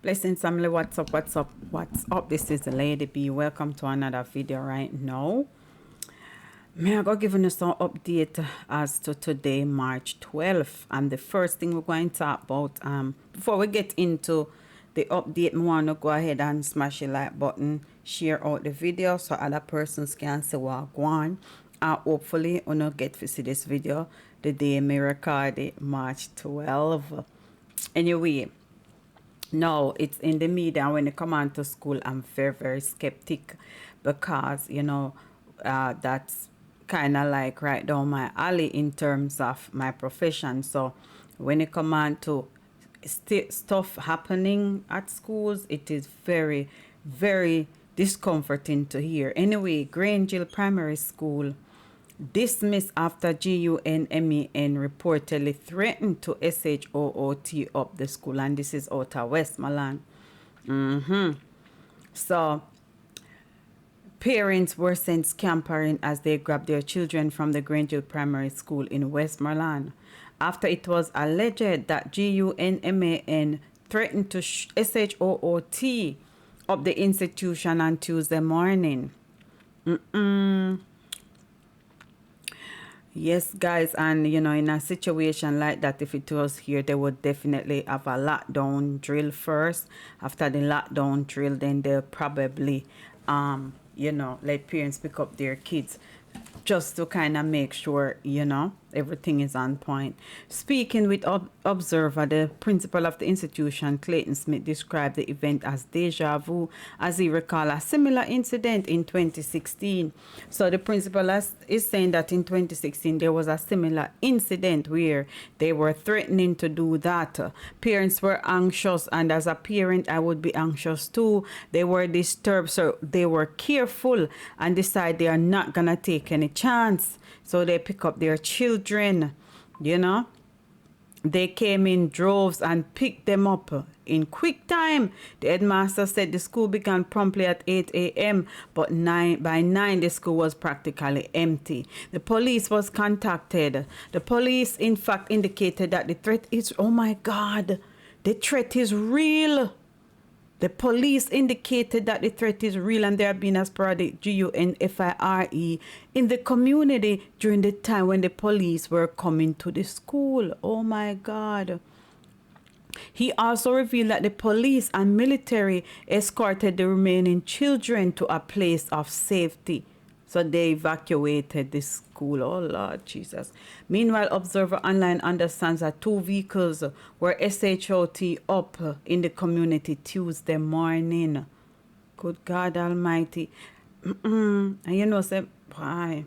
Blessings family, what's up, what's up, what's up? This is the Lady B. Welcome to another video right now. May I go giving us some update as to today, March 12th. And the first thing we're going to talk about, before we get into the update, I want to go ahead and smash the like button, share out the video so other persons can see what go on. And hopefully you will get to see this video the day I record it, March 12th. Anyway, no, it's in the media. When they come on to school, I'm very, very skeptic because, you know, that's kind of like right down my alley in terms of my profession. So when it come on to stuff happening at schools, it is very, very discomforting to hear. Anyway, Grangehill Primary School dismissed after GUNMEN reportedly threatened to SHOOT up the school, and this is out of Westmoreland. So parents were sent scampering as they grabbed their children from the Grangehill Primary School in Westmoreland after it was alleged that GUNMEN threatened to SHOOT up the institution on Tuesday morning. Yes, guys, and you know, in a situation like that, if it was here, they would definitely have a lockdown drill first. After the lockdown drill, then they'll probably, you know, let parents pick up their kids just to kind of make sure, you know, everything is on point. Speaking with Observer, the principal of the institution, Clayton Smith, described the event as deja vu, as he recalled a similar incident in 2016. So the principal is saying that in 2016 there was a similar incident where they were threatening to do that. Parents were anxious, and as a parent I would be anxious too. They were disturbed, so they were careful and decided they are not gonna take any chance. So they pick up their children, you know. They came in droves and picked them up in quick time. The headmaster said the school began promptly at 8 a.m. but by 9 the school was practically empty. The police was contacted. The police in fact indicated that the threat is, oh my God, the threat is real. The police indicated that the threat is real and there have been a sporadic GUNFIRE in the community during the time when the police were coming to the school. Oh my God. He also revealed that the police and military escorted the remaining children to a place of safety. So they evacuated the school. Oh, Lord Jesus. Meanwhile, Observer Online understands that 2 vehicles were SHOT up in the community Tuesday morning. Good God Almighty. And you know, say, why?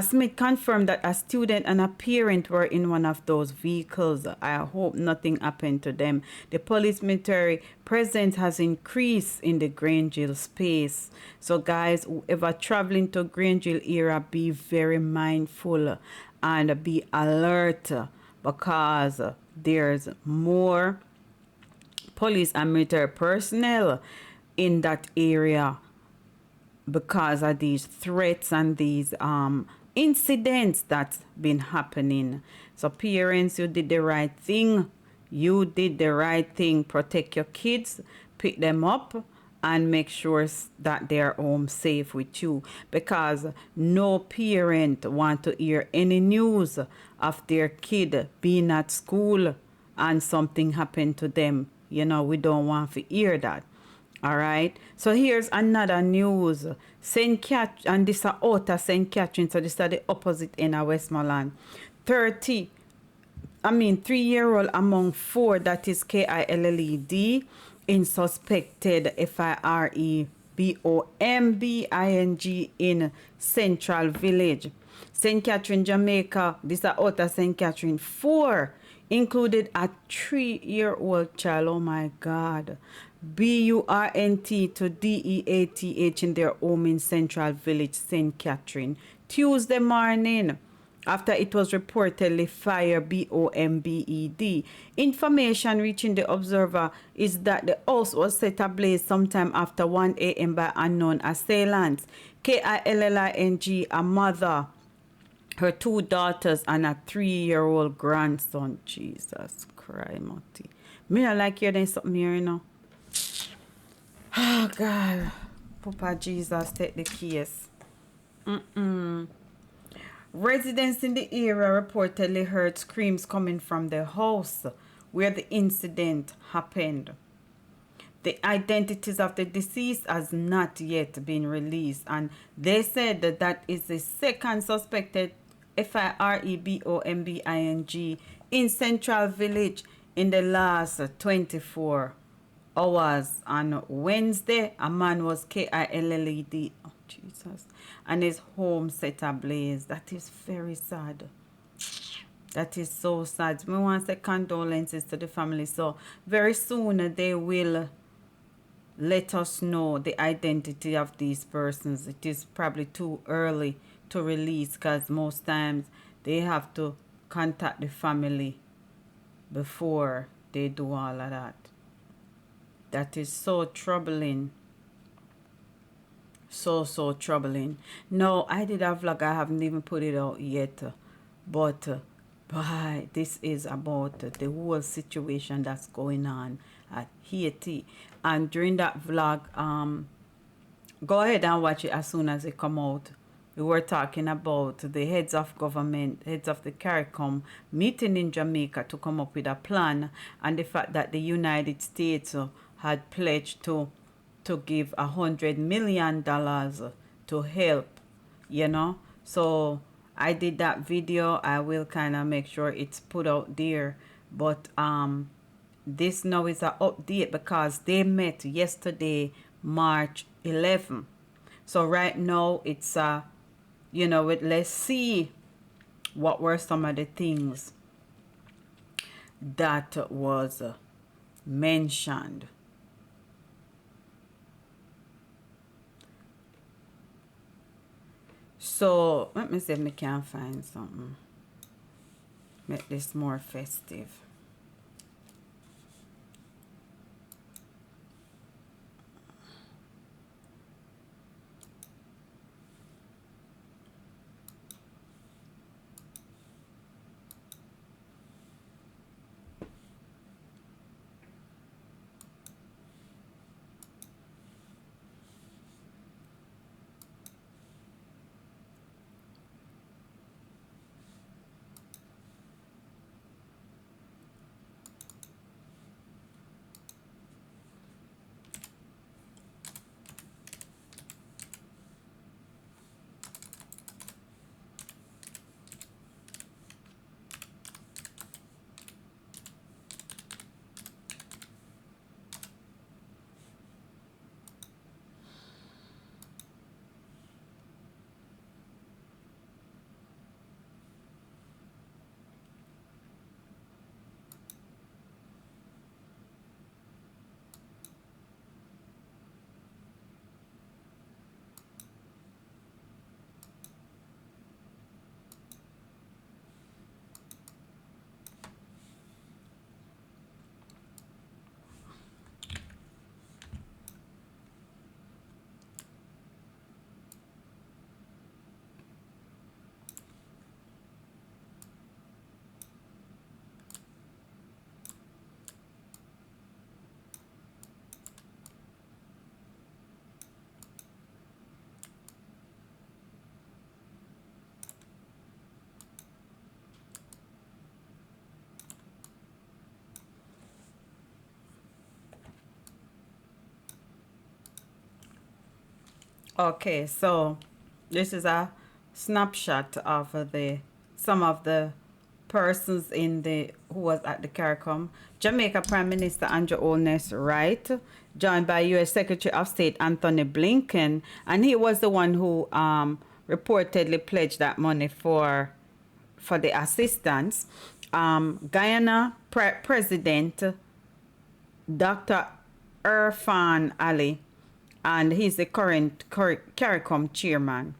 Smith confirmed that a student and a parent were in one of those vehicles. I hope nothing happened to them. The police military presence has increased in the Grangehill space. So guys, whoever traveling to Grangehill area, be very mindful and be alert because there's more police and military personnel in that area because of these threats and these incidents that's been happening. So parents, you did the right thing. You did the right thing. Protect your kids, pick them up, and make sure that they're home safe with you, because no parent want to hear any news of their kid being at school and something happened to them. You know, we don't want to hear that. All right, so here's another news. St. Catherine, and this is out of St. Catherine, so this is the opposite end of Westmoreland. 3-year-old among 4, that is KILLED, in suspected FIREBOMBING in Central Village. St. Catherine, Jamaica, this is out of St. Catherine. 4 included a 3-year-old child. Oh my God. BURNT to DEATH in their home in Central Village, St. Catherine, Tuesday morning, after it was reportedly fire BOMBED. Information reaching the Observer is that the house was set ablaze sometime after 1 a.m. by unknown assailants. KILLING, a mother, her 2 daughters, and a 3-year-old grandson. Jesus Christ, Marty. Me not like hearing something here, you know. Oh, God. Papa Jesus, take the case. Residents in the area reportedly heard screams coming from the house where the incident happened. The identities of the deceased has not yet been released, and they said that that is the second suspected FIREBOMBING in Central Village in the last 24 hours. On Wednesday, a man was KILLED, oh Jesus, and his home set ablaze. That is very sad. That is so sad. We want to say condolences to the family. So very soon they will let us know the identity of these persons. It is probably too early to release because most times they have to contact the family before they do all of that. That is so troubling. So troubling. No, I did a vlog. I haven't even put it out yet. But boy, this is about the whole situation that's going on at Haiti. And during that vlog, go ahead and watch it as soon as it come out. We were talking about the heads of government, heads of the CARICOM meeting in Jamaica to come up with a plan, and the fact that the United States had pledged to give $100 million to help, you know. So I did that video. I will kind of make sure it's put out there. But this now is an update because they met yesterday, March 11. So right now it's you know, let's see what were some of the things that was mentioned. So let me see if I can find something. Make this more festive. Okay, so this is a snapshot of the some of the persons in the who was at the CARICOM. Jamaica Prime Minister Andrew Holness Wright, joined by U.S. Secretary of State Anthony Blinken, and he was the one who reportedly pledged that money for the assistance. Guyana President Dr. Irfan Ali, and he's the current CARICOM chairman.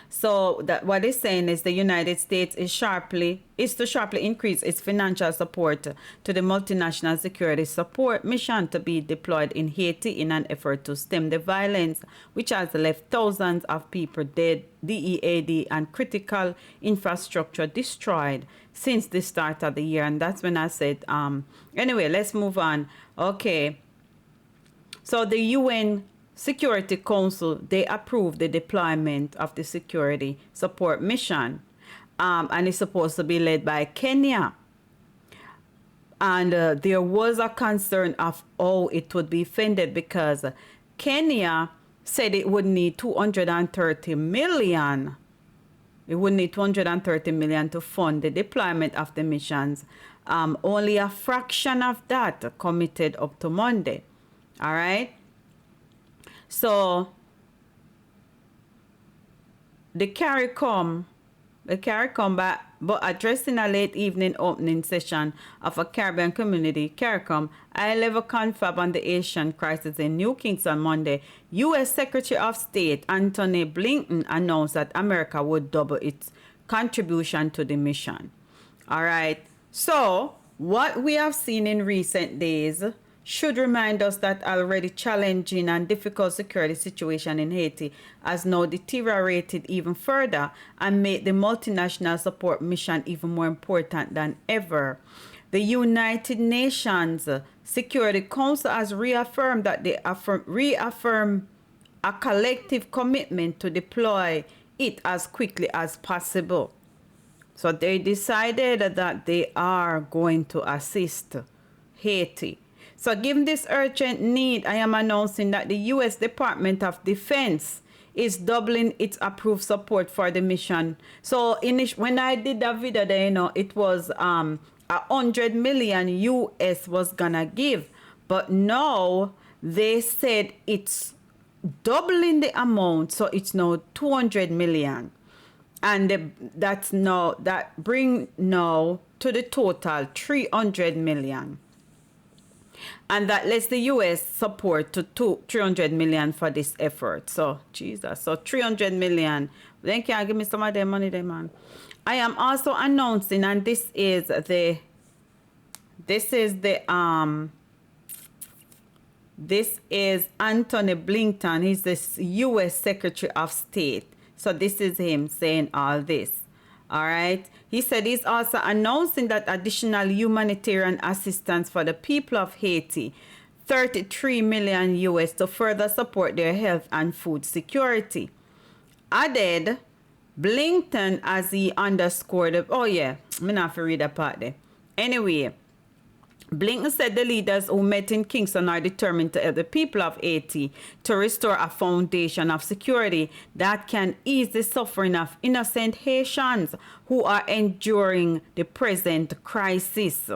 So that what it's saying is the United States is to sharply increase its financial support to the multinational security support mission to be deployed in Haiti in an effort to stem the violence, which has left thousands of people dead, DEAD, and critical infrastructure destroyed since the start of the year. And that's when I said, anyway, let's move on. Okay. So the UN Security Council, they approved the deployment of the security support mission. And it's supposed to be led by Kenya. And there was a concern of how it would be funded, because Kenya said it would need 230 million. It would need 230 million to fund the deployment of the missions. Only a fraction of that committed up to Monday. All right. So the CARICOM, but addressing a late evening opening session of a Caribbean community, CARICOM, high-level confab on the Asian crisis in New Kings on Monday, U.S. Secretary of State Antony Blinken announced that America would double its contribution to the mission. All right. So what we have seen in recent days should remind us that already challenging and difficult security situation in Haiti has now deteriorated even further and made the multinational support mission even more important than ever. The United Nations Security Council has reaffirmed that they reaffirm a collective commitment to deploy it as quickly as possible. So they decided that they are going to assist Haiti. So given this urgent need, I am announcing that the U.S. Department of Defense is doubling its approved support for the mission. So when I did that video there, it was 100 million US was gonna give. But now they said it's doubling the amount, so it's now 200 million. And that bring now to the total 300 million. And that lets the U.S. support to 300 million for this effort. So, Jesus. So, 300 million. Then can you give me some of their money there, man? I am also announcing, and this is Antony Blinken. He's the U.S. Secretary of State. So, this is him saying all this. All right. He said he's also announcing that additional humanitarian assistance for the people of Haiti, 33 million US, to further support their health and food security. Added, Blinken, as he underscored, oh yeah, I'm not have to read that part there. Anyway, Blinken said the leaders who met in Kingston are determined to help the people of Haiti to restore a foundation of security that can ease the suffering of innocent Haitians who are enduring the present crisis.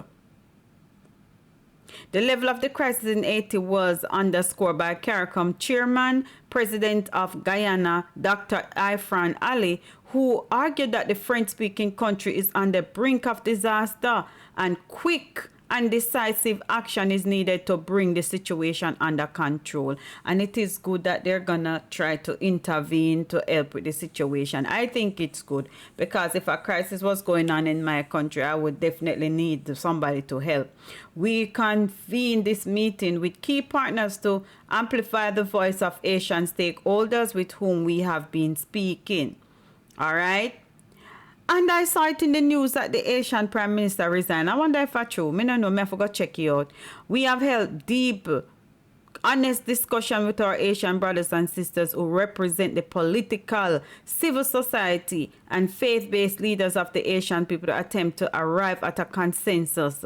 The level of the crisis in Haiti was underscored by CARICOM chairman, president of Guyana, Dr. Ifran Ali, who argued that the French-speaking country is on the brink of disaster and quick and decisive action is needed to bring the situation under control. And it is good that they're gonna try to intervene to help with the situation. I think it's good, because if a crisis was going on in my country, I would definitely need somebody to help. We convene this meeting with key partners to amplify the voice of Asian stakeholders with whom we have been speaking. All right. And I saw it in the news that the Asian Prime Minister resigned. I wonder if that's true. I don't know. I forgot to check it out. We have held deep, honest discussion with our Asian brothers and sisters who represent the political, civil society, and faith-based leaders of the Asian people to attempt to arrive at a consensus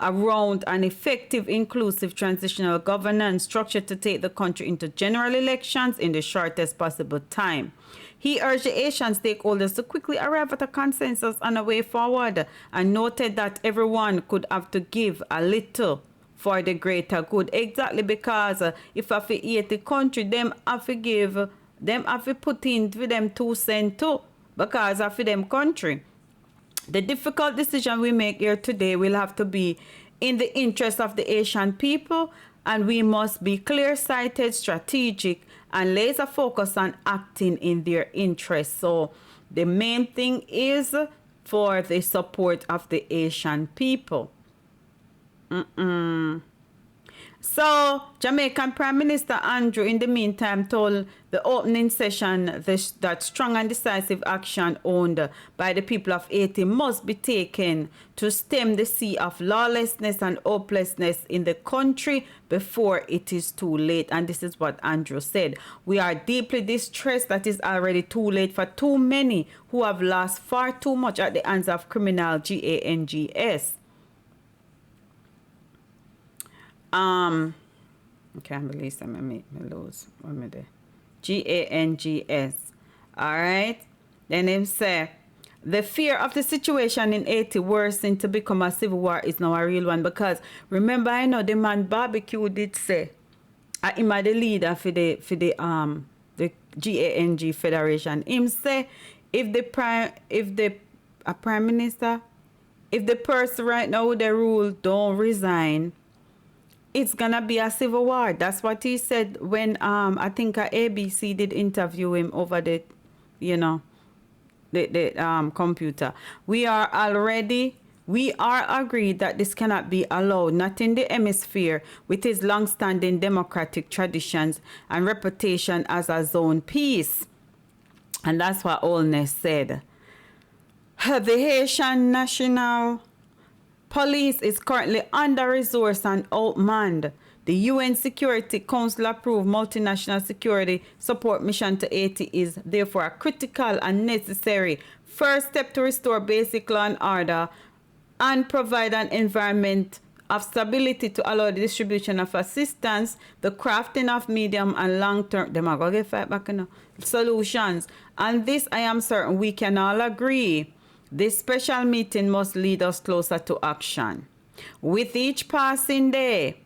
around an effective, inclusive transitional governance structure to take the country into general elections in the shortest possible time. He urged the Asian stakeholders to quickly arrive at a consensus on a way forward, and noted that everyone could have to give a little for the greater good. Exactly, because if I hate the country, them have to give, them have to put in for them 2 cents too, because of them country. The difficult decision we make here today will have to be in the interest of the Asian people, and we must be clear-sighted, strategic, and laser focused on acting in their interest. So the main thing is for the support of the Asian people. So, Jamaican Prime Minister Andrew, in the meantime, told the opening session that strong and decisive action owned by the people of Haiti must be taken to stem the sea of lawlessness and hopelessness in the country before it is too late. And this is what Andrew said. We are deeply distressed that it is already too late for too many who have lost far too much at the hands of criminal GANGS. I can't believe some of me lose. What am I there? GANGS. Alright. Then him say, the fear of the situation in Haiti worsening to become a civil war is now a real one. Because remember, I know the man Barbecue did say, him are the leader for the GANG Federation. Him say, if the prime minister, if the person right now with the rule don't resign, it's gonna be a civil war. That's what he said when I think ABC did interview him over the computer. We are agreed that this cannot be allowed, not in the hemisphere with its long-standing democratic traditions and reputation as a zone peace. And that's what Olness said. The Haitian National Police is currently under-resourced and outmanned. The UN Security Council approved multinational security support mission to Haiti is therefore a critical and necessary first step to restore basic law and order and provide an environment of stability to allow the distribution of assistance, the crafting of medium and long-term solutions. And this, I am certain we can all agree. This special meeting must lead us closer to action. With each passing day,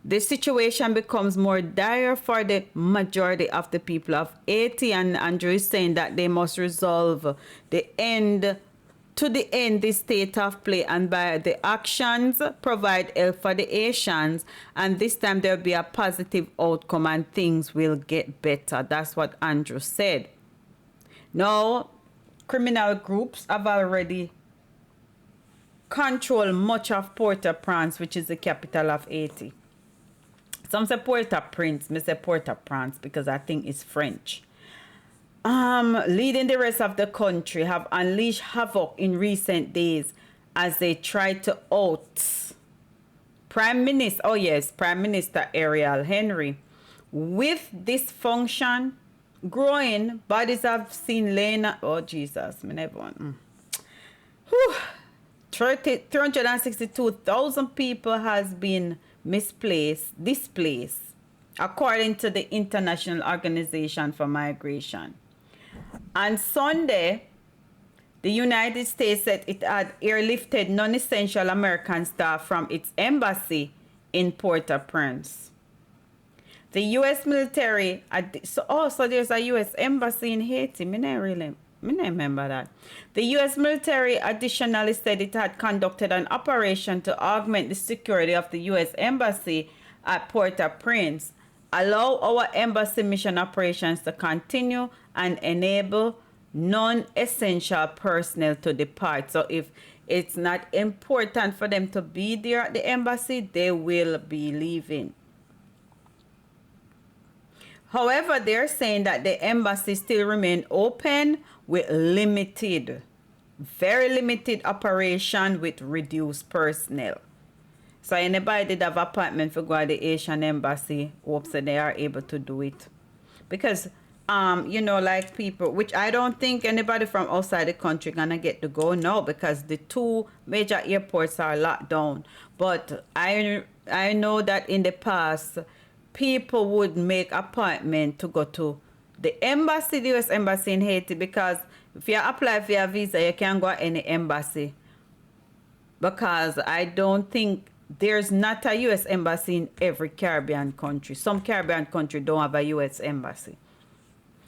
the situation becomes more dire for the majority of the people of Haiti, and Andrew is saying that they must resolve the end this state of play, and by the actions provide help for the Haitians, and this time there will be a positive outcome and things will get better. That's what Andrew said. Now, criminal groups have already controlled much of Port-au-Prince, which is the capital of Haiti. Some say Port-au-Prince, me say Port-au-Prince because I think it's French. Leading the rest of the country have unleashed havoc in recent days as they try to oust Prime Minister Ariel Henry. With dysfunction growing, bodies have seen Lena. Oh, Jesus, me never want. 362,000 people has been displaced, according to the International Organization for Migration. On Sunday, the United States said it had airlifted non-essential American staff from its embassy in Port-au-Prince. The U.S. military, so there's a U.S. embassy in Haiti. Me not remember that. The U.S. military additionally said it had conducted an operation to augment the security of the U.S. embassy at Port-au-Prince, allow our embassy mission operations to continue, and enable non-essential personnel to depart. So if it's not important for them to be there at the embassy, they will be leaving. However, they're saying that the embassy still remain open with very limited operation with reduced personnel. So anybody that have appointment for go to the Asian embassy, hopes that they are able to do it. Because, like people, which I don't think anybody from outside the country gonna get to go now because the two major airports are locked down. But I know that in the past, people would make appointment to go to the embassy, the U.S. embassy in Haiti, because if you apply for a visa, you can't go to any embassy. Because I don't think there's not a U.S. embassy in every Caribbean country. Some Caribbean country don't have a U.S. embassy.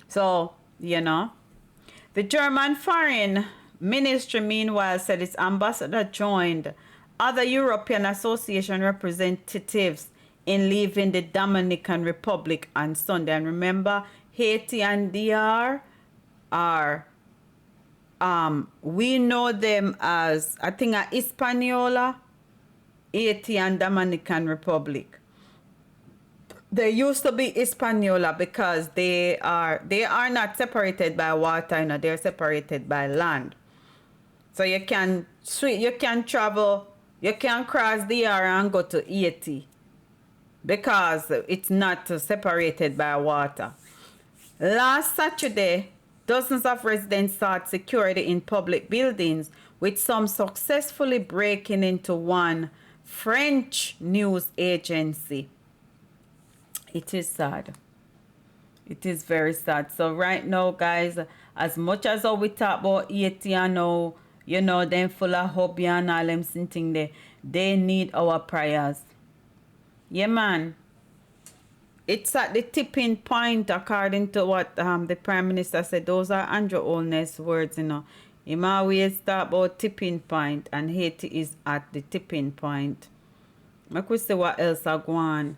So, the German Foreign Ministry, meanwhile, said its ambassador joined other European Association representatives in leaving the Dominican Republic on Sunday. And remember, Haiti and DR are, we know them as, I think, Hispaniola. Haiti and Dominican Republic. They used to be Hispaniola because they are not separated by water, you know, they're separated by land. So you can travel, you can cross the R and go to Haiti because it's not separated by water. Last Saturday, dozens of residents sought security in public buildings, with some successfully breaking into one French news agency. It is sad. It is very sad. So right now, guys, as much as how we talk about Haiti and now, you know, them full of hope and all them thing there, they need our prayers. Yeah, man. It's at the tipping point, according to what the Prime Minister said. Those are Andrew Holness words, you know. He always talk about tipping point, and Haiti is at the tipping point. I could say what else are going on.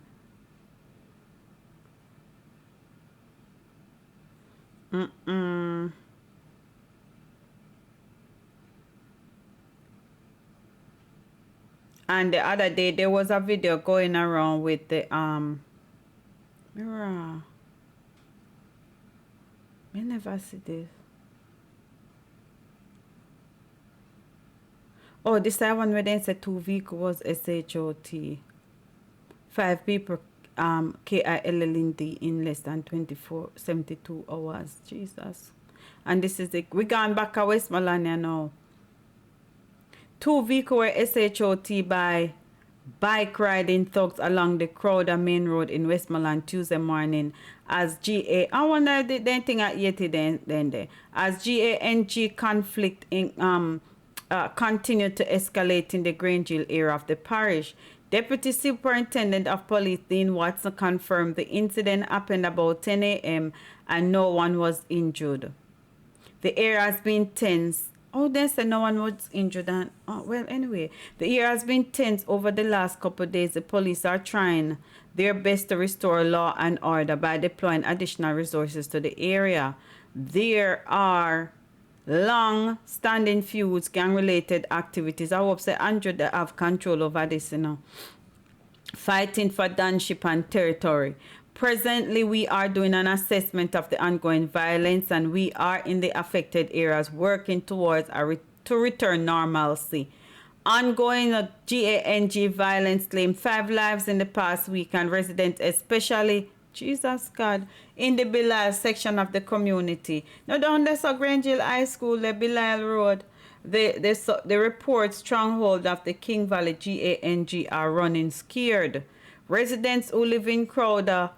And the other day, there was a video going around with the mirror. I never see this. Oh, this time one where they said 2 vehicles was SHOT. 5 people KILLND in less than 72 hours. Jesus. And this is the, we gone back to Westmoreland now. 2 vehicles were SHOT by bike riding thugs along the Crowder Main Road in Westmoreland Tuesday morning as I wonder if they think at Yeti then as GANG conflict in continued to escalate in the Grangehill area of the parish. Deputy Superintendent of Police Dean Watson confirmed the incident happened about 10 a.m. and no one was injured. The area has been tense. Oh, they said no one was injured. And, oh, well, anyway, the area has been tense over the last couple of days. The police are trying their best to restore law and order by deploying additional resources to the area. There are long-standing feuds, gang-related activities. I hope say Andrew they have control over this, you know. Fighting for township and territory. Presently, we are doing an assessment of the ongoing violence, and we are in the affected areas working towards to return normalcy. Ongoing GANG violence claimed 5 lives in the past week, and residents, especially Jesus God, in the Belial section of the community. Now down there, so Grangehill High School, the Belial Road, the report stronghold of the King Valley GANG are running scared. Residents who live in Crowder,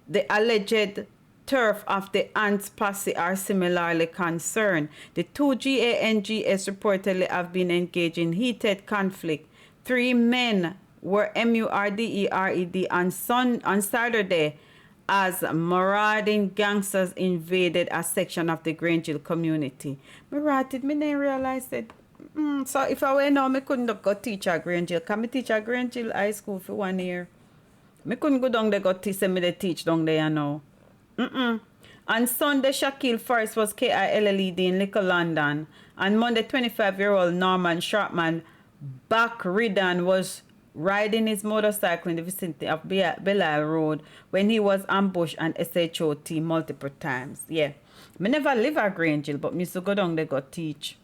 the alleged turf of the Ants posse, are similarly concerned. The 2 GANGs reportedly have been engaged in heated conflict. 3 men were MURDERED on Saturday as marauding gangsters invaded a section of the Grangehill community. Me didn't realize that. So if I were now, I couldn't go teach at Grangehill. Can I teach at Grangehill High School for 1 year? I couldn't go down there go teach down there now. On Sunday, Shaquille Forrest was KILLED in Little London. On Monday, 25-year-old Norman Sharpman Backridden was riding his motorcycle in the vicinity of Belial Road when he was ambushed and SHOT multiple times. Yeah. I never live at Grangehill, but I used to go down there go teach.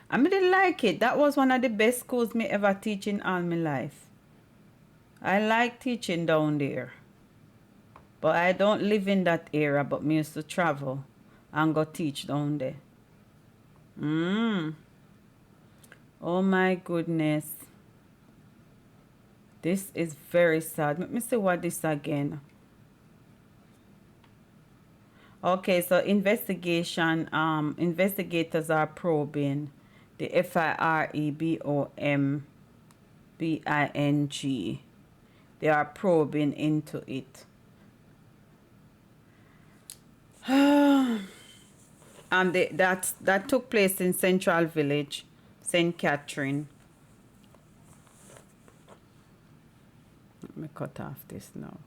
I didn't like it. That was one of the best schools me ever teach in all my life. I like teaching down there. But I don't live in that area, but me used to travel and go teach down there. Oh my goodness. This is very sad. Let me see what this again. Okay, so investigators are probing the FIREBOMBING. They are probing into it. And that took place in Central Village, St. Catherine. Let me cut off this now.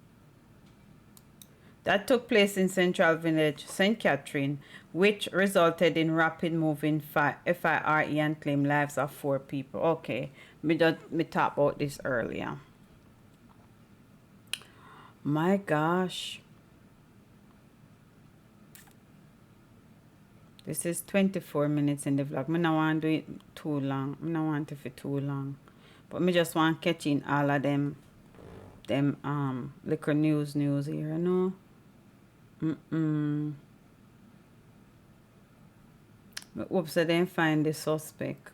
that took place in Central Village, St. Catherine, which resulted in rapid moving FIRE and claim lives of 4 people. Okay, me talk about this earlier. My gosh. This is 24 minutes in the vlog. I don't want to do it too long. I don't want it for too long. But I just want to catch in all of them liquor news here, you know. I hope so they find the suspect.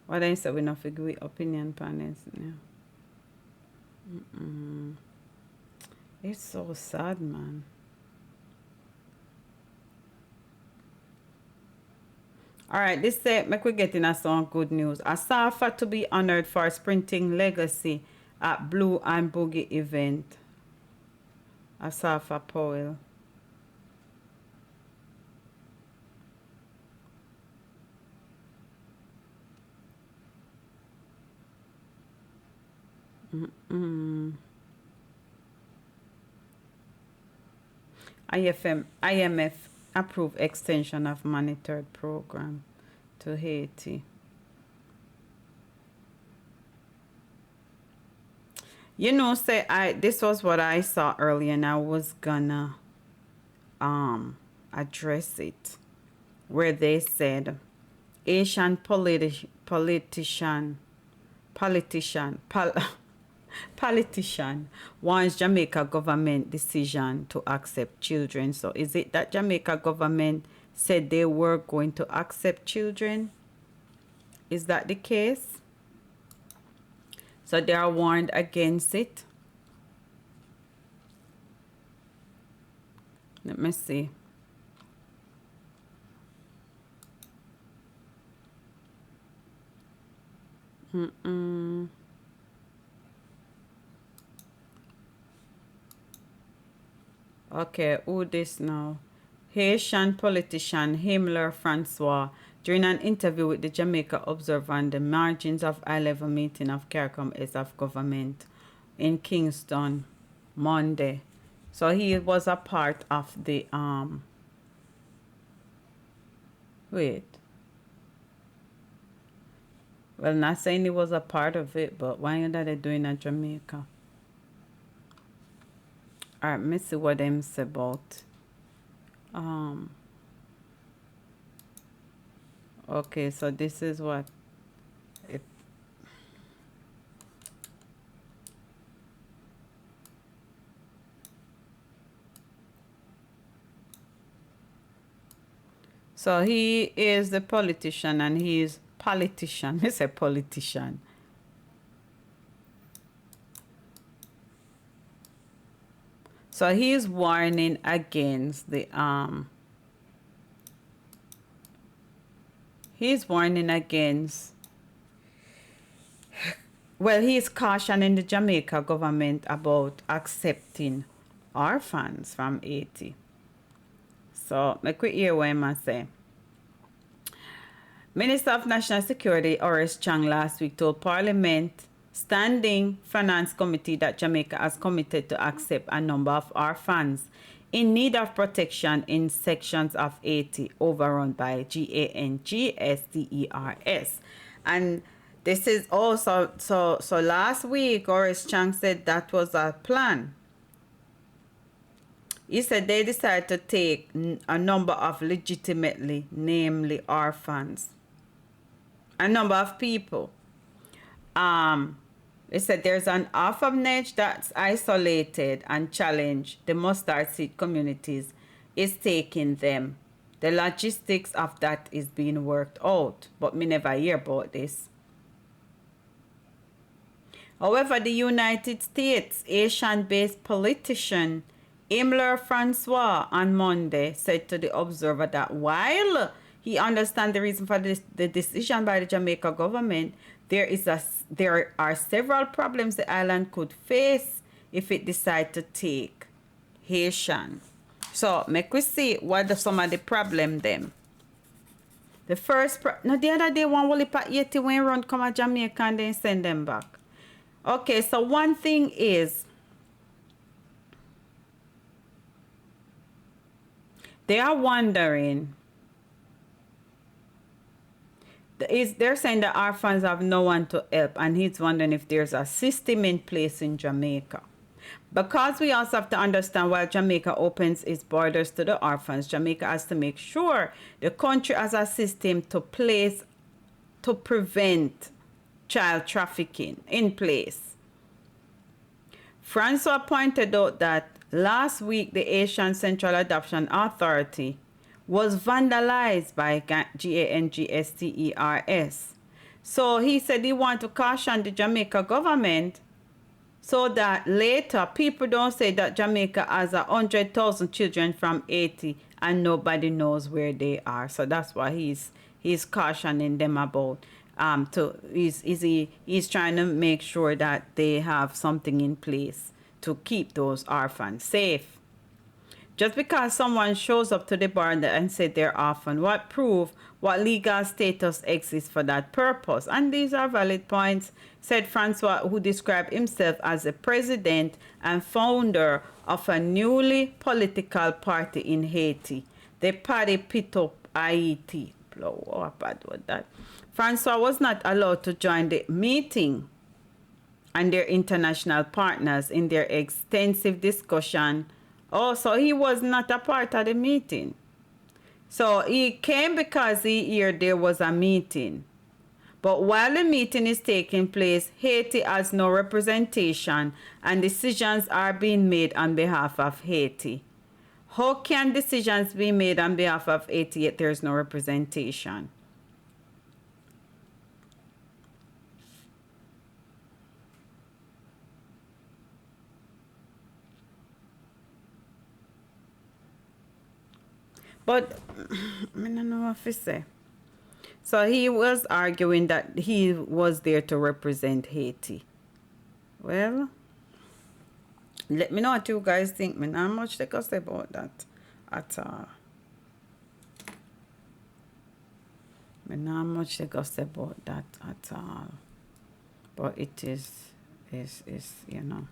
What I say we not figure with opinion panels. Yeah. It's so sad, man. Alright, this make we get in some good news. Asafa to be honored for sprinting legacy at Blue and Boogie event. Asafa Powell. IMF approved extension of monitored program to Haiti. You know, this was what I saw earlier, and I was gonna address it, where they said Asian politician wants Jamaica government decision to accept children. So is it that Jamaica government said they were going to accept children? Is that the case? So they are warned against it. Let me see. Okay, who this now? Haitian politician Himmler Francois, during an interview with the Jamaica Observer on the margins of high-level meeting of CARICOM heads of government in Kingston Monday. So he was a part of the wait. Well, not saying he was a part of it, but why are they doing in Jamaica? Alright, let me see what them say about. Okay, so this is what it. So he is the politician, and he is politician. He's a politician. So he is warning against the he's warning against, well, he is cautioning the Jamaica government about accepting orphans from Haiti. So make we hear what I say. Minister of National Security Horace Chang last week told Parliament Standing Finance Committee that Jamaica has committed to accept a number of orphans in need of protection in sections of Haiti overrun by GANGSTERS. And this is also, so last week, Horace Chang said that was a plan. He said they decided to take a number of legitimately, namely orphans, a number of people. They said there's an orphanage that's isolated and challenged. The mustard seed communities is taking them. The logistics of that is being worked out, but me never hear about this. However, the United States Asian-based politician Himmler Francois on Monday said to the Observer that while he understands the reason for the decision by the Jamaica government, there are several problems the island could face if it decides to take Haitian. So make we see what some of the problem them. The first, the other day one will pa 80 when run come to Jamaica and then send them back. Okay, so one thing is, They are wondering, they're saying the orphans have no one to help, and he's wondering if there's a system in place in Jamaica. Because we also have to understand, while Jamaica opens its borders to the orphans, Jamaica has to make sure the country has a system to prevent child trafficking in place. Francois pointed out that last week the Asian Central Adoption Authority was vandalized by GANGSTERS. So he said he wanted to caution the Jamaica government so that later people don't say that Jamaica has 100,000 children from Haiti and nobody knows where they are. So that's why he's cautioning them about he's trying to make sure that they have something in place to keep those orphans safe. Just because someone shows up to the border and said they're orphan, what legal status exists for that purpose? And these are valid points, said Francois, who described himself as the president and founder of a newly political party in Haiti, the Parti Pito Haiti. Oh, bad word that. Francois was not allowed to join the meeting and their international partners in their extensive discussion. Oh, so he was not a part of the meeting. So he came because he heard there was a meeting. But while the meeting is taking place, Haiti has no representation and decisions are being made on behalf of Haiti. How can decisions be made on behalf of Haiti yet there's no representation? But I don't know what to say. So he was arguing that he was there to represent Haiti. Well, let me know what you guys think. Me not much to say about that at all. Me not much to say about that at all. But it is you know.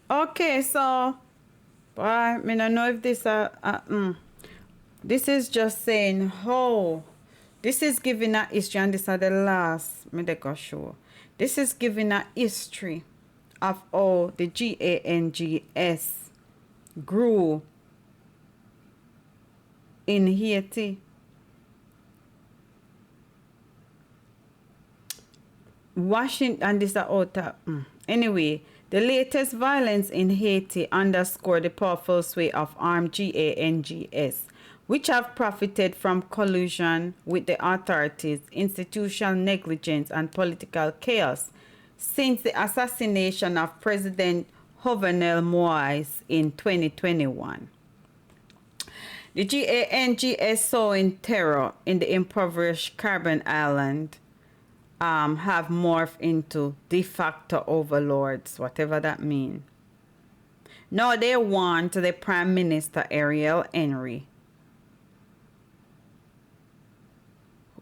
Okay, so but I mean, I know if this this is just saying how this is giving a history, and this are the last me they go show. This is giving a history of how the GANGS grew in Haiti. Washington, and this are out anyway. The latest violence in Haiti underscored the powerful sway of armed GANGS, which have profited from collusion with the authorities, institutional negligence, and political chaos since the assassination of President Jovenel Moïse in 2021. The GANGS sowing terror in the impoverished Caribbean island have morphed into de facto overlords, whatever that means. Now they want the Prime Minister Ariel Henry,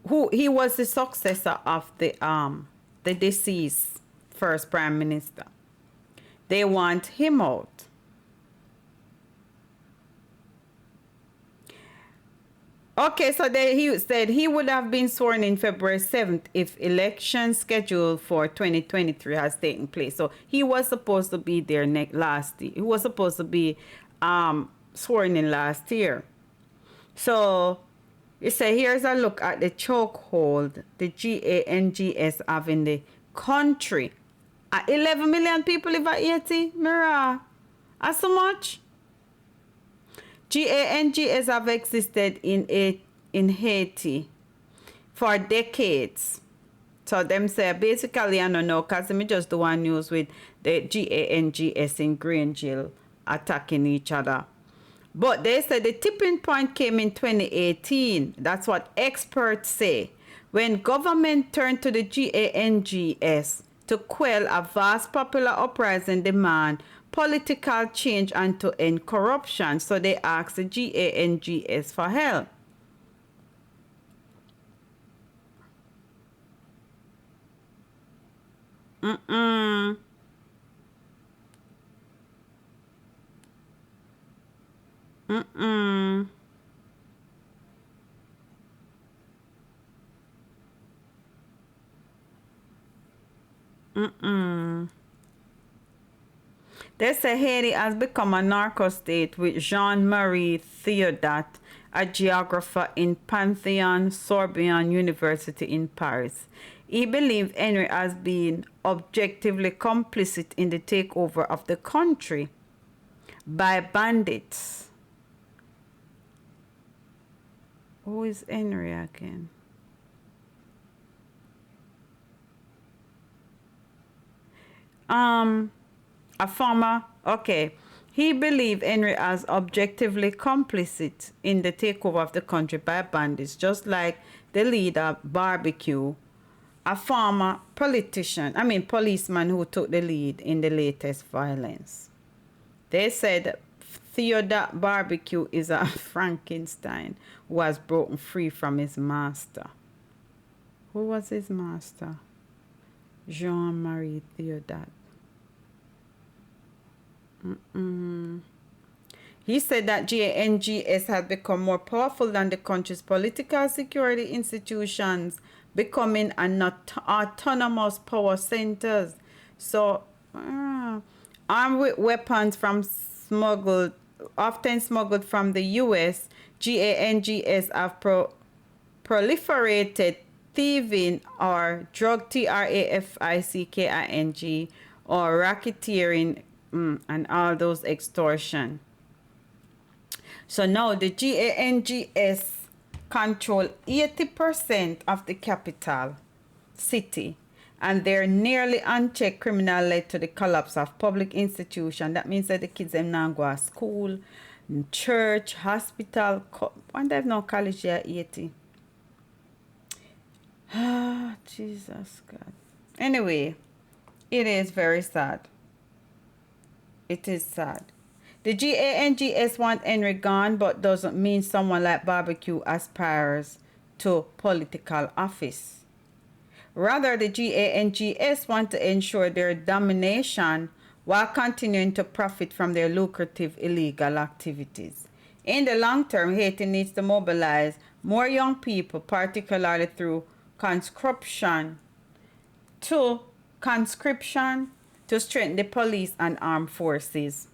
who he was the successor of the deceased first Prime Minister. They want him out. Okay, so he said he would have been sworn in February 7th if election scheduled for 2023 has taken place. So he was supposed to be there last year. He was supposed to be sworn in last year. So you say here's a look at the chokehold the GANGS have in the country. 11 million people live at Haiti, Mira. That's so much. GANGS have existed in Haiti for decades. So them say basically I don't know, because me just do one news with the GANGS in Grangehill attacking each other. But they said the tipping point came in 2018. That's what experts say. When government turned to the GANGS to quell a vast popular uprising demand political change and to end corruption. So they asked the GANGS for help. Mm-mm. Mm-mm. Mm-mm. They say Haiti has become a narco state with Jean-Marie Theodat, a geographer in Pantheon Sorbonne University in Paris. He believed Henry has been objectively complicit in the takeover of the country by bandits. Who is Henry again? Um, a farmer. Okay. He believed Henry as objectively complicit in the takeover of the country by bandits, just like the leader Barbecue, a former policeman who took the lead in the latest violence. They said Theodore Barbecue is a Frankenstein who has broken free from his master. Who was his master? Jean-Marie Theodat. He said that GANGS has become more powerful than the country's political security institutions, becoming an autonomous power centers. So, armed with weapons often smuggled from the U.S., GANGS have proliferated thieving or drug trafficking or racketeering and all those extortion. So now the GANGS control 80% of the capital city, and their nearly unchecked criminal led to the collapse of public institutions. That means that the kids them now go to school, church, hospital, and they have no college here 80. Ah, Jesus God. Anyway, it is very sad. It is sad. The GANGS want Henry gone, but doesn't mean someone like Barbecue aspires to political office. Rather, the GANGS want to ensure their domination while continuing to profit from their lucrative illegal activities. In the long term, Haiti needs to mobilize more young people, particularly through conscription, to strengthen the police and armed forces.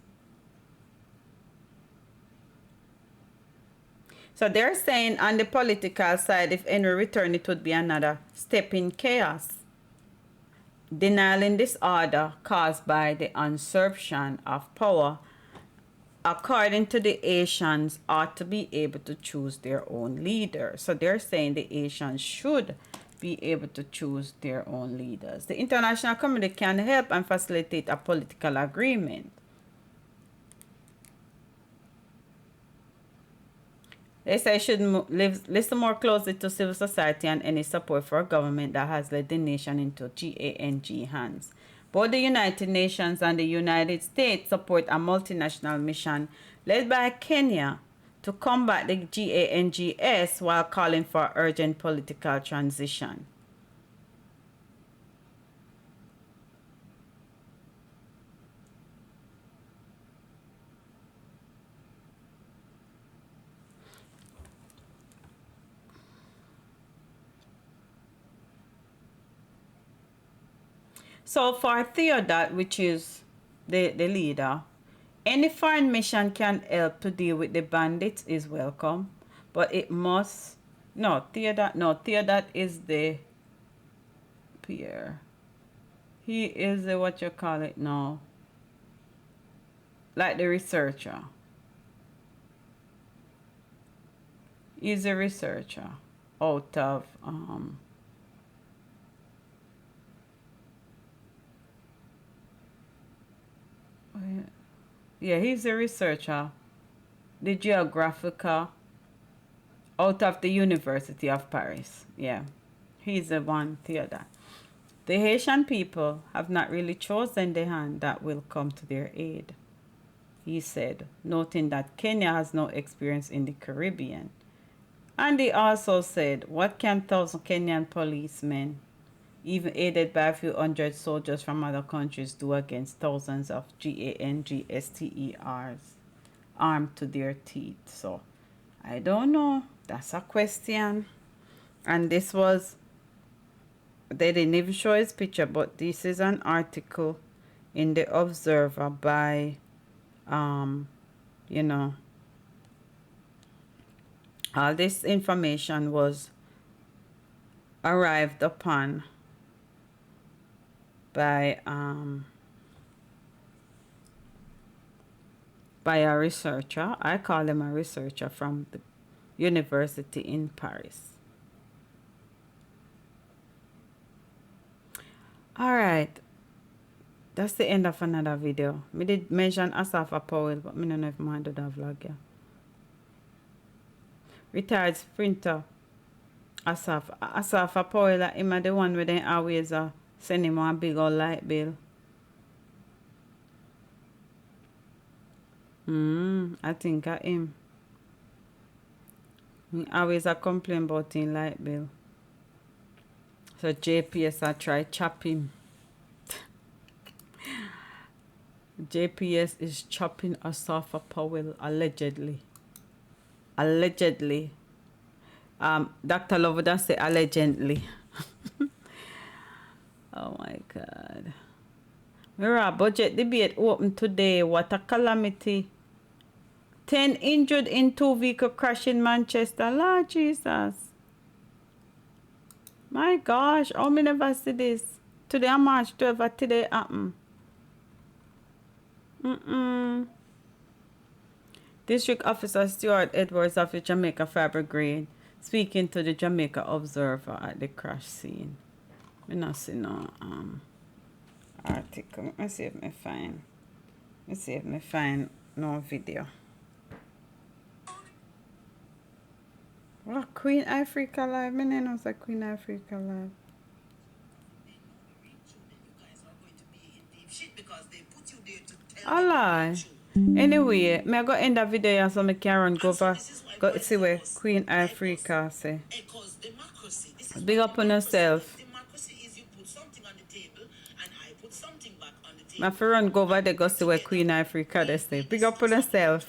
So they're saying on the political side, if Henry returned, it would be another step in chaos. Denial and disorder caused by the usurpation of power, according to the Asians, ought to be able to choose their own leader. So they're saying the Asians should be able to choose their own leaders. The international community can help and facilitate a political agreement. They say should listen more closely to civil society and any support for a government that has led the nation into GANG hands. Both the United Nations and the United States support a multinational mission led by Kenya to combat the GANGS while calling for urgent political transition. So for Theodat, which is the leader, any foreign mission can help to deal with the bandits is welcome, but it must Theodat is the peer. He is the what you call it now, like the researcher. He's a researcher out of yeah, he's a researcher the geographical out of the University of Paris. Yeah, he's the one, Theodore. The Haitian people have not really chosen the hand that will come to their aid, he said, noting that Kenya has no experience in the Caribbean. And he also said, what can 1,000 Kenyan policemen, even aided by a few hundred soldiers from other countries, do against thousands of GANGSTERs armed to their teeth? So, I don't know. That's a question. And this was, they didn't even show his picture, but this is an article in the Observer by, you know, all this information was arrived upon by a researcher. I call him a researcher from the university in Paris. All right, that's the end of another video. Me did mention Asafa Powell, but me don't know if I do that vlog, yeah. Retired sprinter Asafa Powell, him the one where they always send him a big old light bill. I think I him. He always complain about him light bill. So JPS I try chop him. JPS is chopping Asafa Powell allegedly. Allegedly. Dr. Lovedan say allegedly. Oh my God. Mirror budget debate open today. What a calamity. 10 injured in 2-vehicle crash in Manchester. Lord Jesus. My gosh. How many never see this? Today on March 12th. Today happen. District Officer Stuart Edwards of the Jamaica Fire Brigade speaking to the Jamaica Observer at the crash scene. I not see no article. Let me see if I find. Let me see if I find no video. What Queen Africa Live? My name was Queen Africa Live. Allah. Anyway, me go end the video so me can run go see where Queen Africa say. Big up on yourself. My friend go over there go see where Queen Africa they say. Big up on yourself.